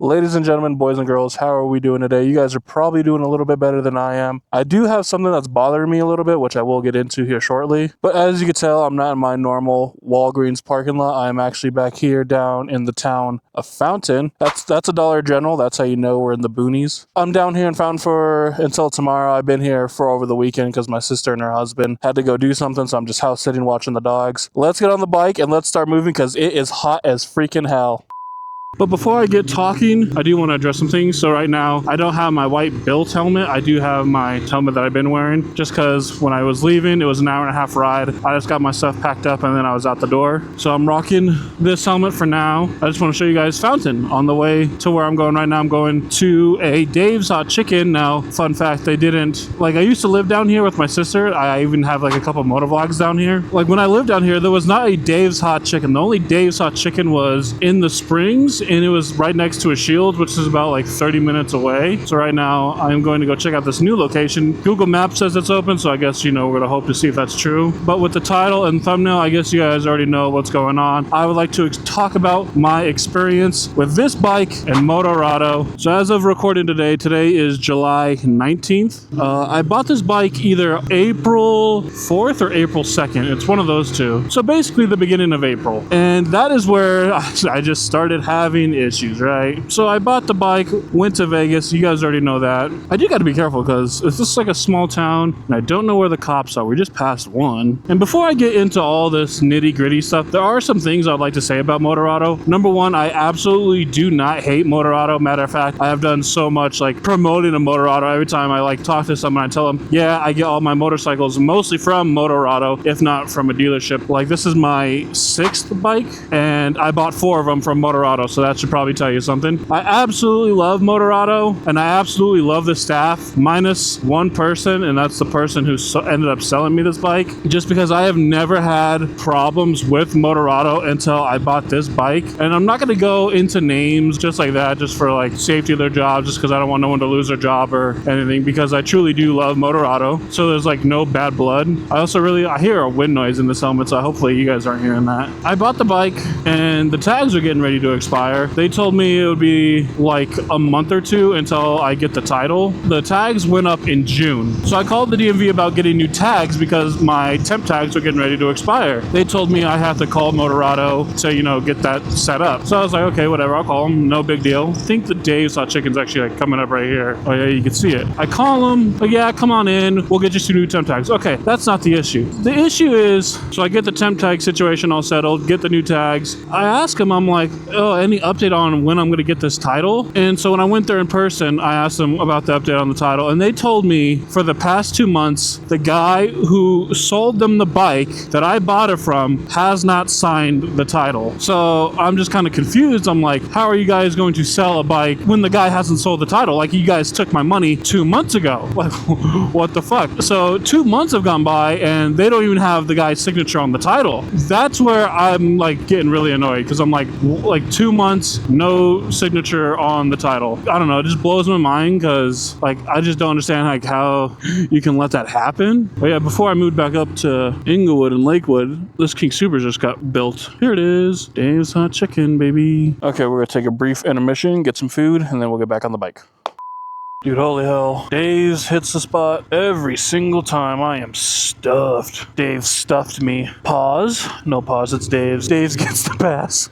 Ladies and gentlemen, boys and girls, how are we doing today? You guys are probably doing a little bit better than I am. I do have something that's bothering me a little bit, which I will get into here shortly. But as you can tell, I'm not in my normal Walgreens parking lot. I'm actually back here down in the town of Fountain. That's a Dollar General. That's how you know we're in the boonies. I'm down here in Fountain until tomorrow. I've been here for over the weekend because my sister and her husband had to go do something, so I'm just house sitting watching the dogs. Let's get on the bike and let's start moving because it is hot as freaking hell. But before I get talking, I do want to address some things. So right now, I don't have my white built helmet. I do have my helmet that I've been wearing just because when I was leaving, it was an hour and a half ride. I just got my stuff packed up and then I was out the door. So I'm rocking this helmet for now. I just want to show you guys Fountain on the way to where I'm going right now. I'm going to a Dave's Hot Chicken. Now, fun fact, I used to live down here with my sister. I even have like a couple motovlogs down here. Like when I lived down here, there was not a Dave's Hot Chicken. The only Dave's Hot Chicken was in the Springs, and it was right next to a Shield, which is about like 30 minutes away. So right now I'm going to go check out this new location. Google Maps says it's open, so I guess, we're going to hope to see if that's true. But with the title and thumbnail, I guess you guys already know what's going on. I would like to talk about my experience with this bike and Motorado. So as of recording today is July 19th. I bought this bike either April 4th or April 2nd. It's one of those two. So basically the beginning of April. And that is where I just started having issues, right? So I bought the bike, went to Vegas. You guys already know that. I do got to be careful because it's just like a small town and I don't know where the cops are. We just passed one. And before I get into all this nitty gritty stuff, there are some things I'd like to say about Motorado. Number one, I absolutely do not hate Motorado. Matter of fact, I have done so much like promoting a Motorado. Every time I talk to someone, I tell them, yeah, I get all my motorcycles mostly from Motorado, if not from a dealership. Like this is my 6th bike and I bought 4 of them from Motorado. So that should probably tell you something. I absolutely love Motorado and I absolutely love the staff, minus one person, and that's the person who ended up selling me this bike. Just because I have never had problems with Motorado until I bought this bike. And I'm not going to go into names just like that, just for like safety of their jobs, just because I don't want no one to lose their job or anything, because I truly do love Motorado. So there's like no bad blood. I hear a wind noise in this helmet, so hopefully you guys aren't hearing that. I bought the bike and the tags are getting ready to expire. They told me it would be like a month or two until I get the title. The tags went up in June. So I called the DMV about getting new tags because my temp tags were getting ready to expire. They told me I have to call Motorado to, get that set up. So I was like, okay, whatever, I'll call them. No big deal. I think the Dave's Hot Chicken's actually like coming up right here. Oh yeah, you can see it. I call them, but yeah, come on in. We'll get you some new temp tags. Okay, that's not the issue. The issue is, so I get the temp tag situation all settled, get the new tags. I ask them, I'm like, oh, any update on when I'm going to get this title? And so when I went there in person, I asked them about the update on the title, and they told me for the past 2 months, the guy who sold them the bike that I bought it from has not signed the title. So I'm just kind of confused. I'm like, how are you guys going to sell a bike when the guy hasn't sold the title? Like, you guys took my money 2 months ago. Like, what the fuck? So 2 months have gone by and they don't even have the guy's signature on the title. That's where I'm like getting really annoyed, because I'm like 2 months, no signature on the title. I don't know, it just blows my mind, because like I just don't understand like how you can let that happen. But yeah, before I moved back up to Inglewood and Lakewood, this King Super just got built. Here it is, Dave's Hot Chicken, baby. Okay, we're gonna take a brief intermission, get some food, and then we'll get back on the bike. Dude, holy hell. Dave's hits the spot every single time. I am stuffed. Dave stuffed me. Pause. No pause, it's Dave's. Dave's gets the pass.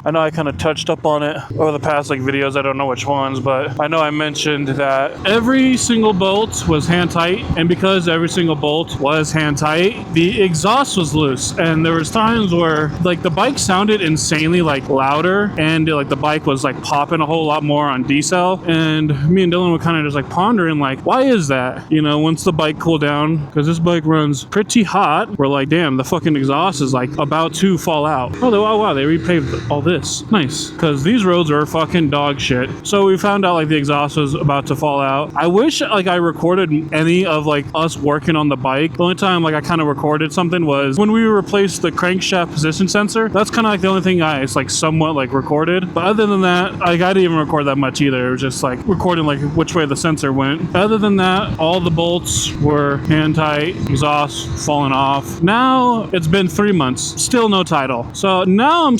I know I kind of touched up on it over the past videos. I don't know which ones, but I know I mentioned that every single bolt was hand tight, and because every single bolt was hand tight, the exhaust was loose. And there was times where like the bike sounded insanely like louder, and like the bike was like popping a whole lot more on decel. And me and Dylan were kind of just like pondering like, why is that? Once the bike cooled down, because this bike runs pretty hot, we're like, damn, the fucking exhaust is like about to fall out. Oh, wow, they repaved all this. Nice, because these roads are fucking dog shit. So we found out like the exhaust was about to fall out. I wish like I recorded any of like us working on the bike. The only time like I kind of recorded something was when we replaced the crankshaft position sensor. That's kind of like the only thing I like somewhat like recorded. But other than that, like I didn't even record that much either. It was just like recording like which way the sensor went. Other than that, all the bolts were hand tight, exhaust falling off. Now it's been 3 months, still no title. So now I'm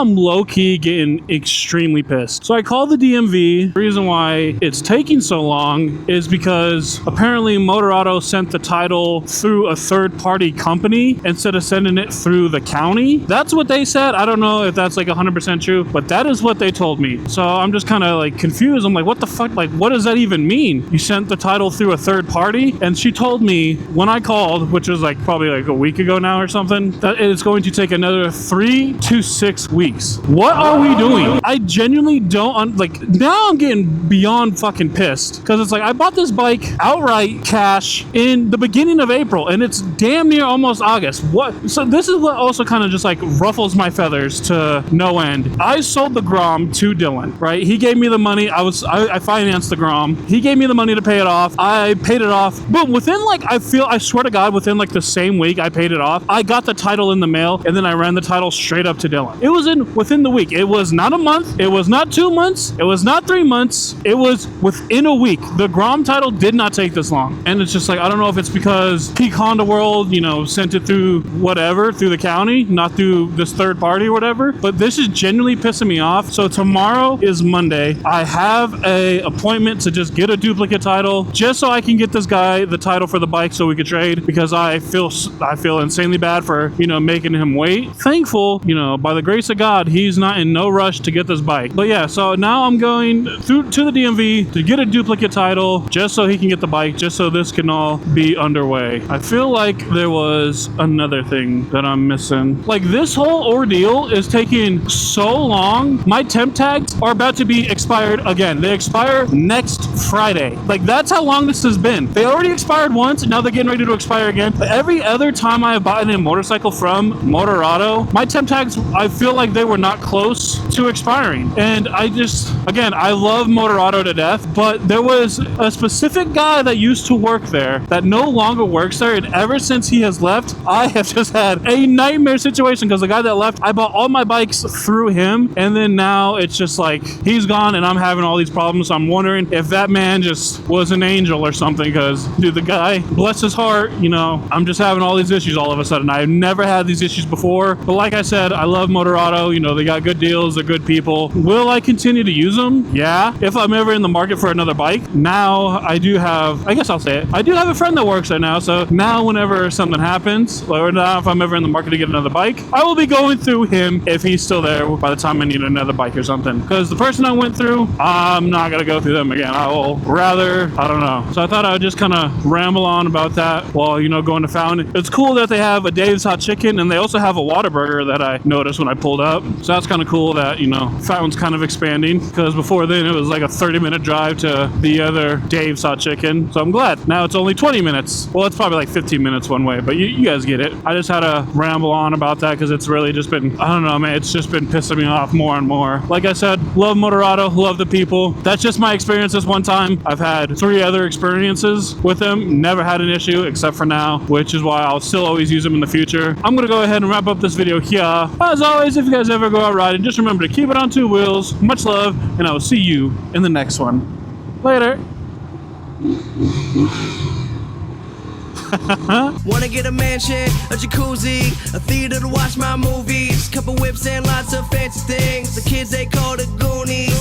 I'm low-key getting extremely pissed. So I called the DMV. The reason why it's taking so long is because apparently Motorado sent the title through a third-party company instead of sending it through the county. That's what they said. I don't know if that's like 100% true, but that is what they told me. So I'm just kind of like confused. I'm like, what the fuck? Like, what does that even mean? You sent the title through a third party? And she told me when I called, which was like probably like a week ago now or something, that it's going to take another 3 to 6 weeks. What are we doing? I genuinely don't like, now I'm getting beyond fucking pissed because it's like I bought this bike outright cash in the beginning of April and it's damn near almost August. What? So this is what also kind of just like ruffles my feathers to no end. I sold the Grom to Dylan, right? He gave me the money. I financed the Grom. He gave me the money to pay it off. I paid it off. Boom. Within like, I swear to God, within like the same week I paid it off, I got the title in the mail and then I ran the title straight up to Dylan. It was within the week. It was not a month. It was not 2 months. It was not 3 months. It was within a week. The Grom title did not take this long. And it's just like, I don't know if it's because Peak Honda World, you know, sent it through whatever, through the county, not through this third party or whatever. But this is genuinely pissing me off. So tomorrow is Monday. I have a appointment to just get a duplicate title just so I can get this guy the title for the bike so we could trade, because I feel insanely bad for, you know, making him wait. Thankful, you know, by the grace of God, he's not in no rush to get this bike. But yeah, so now I'm going through to the DMV to get a duplicate title just so he can get the bike, just so this can all be underway. I feel like there was another thing that I'm missing. Like, this whole ordeal is taking so long. My temp tags are about to be expired again. They expire next Friday. Like, that's how long this has been. They already expired once, and now they're getting ready to expire again. But every other time I have bought a motorcycle from Motorado, my temp tags, I feel like they were not close to expiring. And I just, again, I love Motorado to death, but there was a specific guy that used to work there that no longer works there, and ever since he has left, I have just had a nightmare situation because the guy that left, I bought all my bikes through him, and then now it's just like he's gone and I'm having all these problems. So I'm wondering if that man just was an angel or something, because dude, the guy, bless his heart, you know, I'm just having all these issues all of a sudden. I've never had these issues before, but like I said, I love Motorado. You know, they got good deals, they're good people. Will I continue to use them? Yeah, if I'm ever in the market for another bike. Now I do have, I guess I'll say it, I do have a friend that works there now, so now whenever something happens, or now if I'm ever in the market to get another bike, I will be going through him if he's still there by the time I need another bike or something. Because the person I went through, I'm not gonna go through them again. I will rather, I don't know. So I thought I would just kind of ramble on about that while, you know, going to Fountain. It's cool that they have a Dave's Hot Chicken, and they also have a Whataburger that I noticed when I pulled up. So that's kind of cool that, you know, Fountain's kind of expanding, because before then it was like a 30-minute drive to the other Dave's Hot Chicken. So I'm glad. Now it's only 20 minutes. Well, it's probably like 15 minutes one way, but you guys get it. I just had to ramble on about that because it's really just been, I don't know, man, it's just been pissing me off more and more. Like I said, love Motorado, love the people. That's just my experience this one time. I've had 3 other experiences with them, never had an issue except for now, which is why I'll still always use them in the future. I'm gonna go ahead and wrap up this video here. As always, if you guys ever go out riding, just remember to keep it on 2 wheels. Much love, and I will see you in the next one. Later. Wanna get a mansion, a jacuzzi, a theater to watch my movies, couple whips and lots of fancy things. The kids they call it Goonies.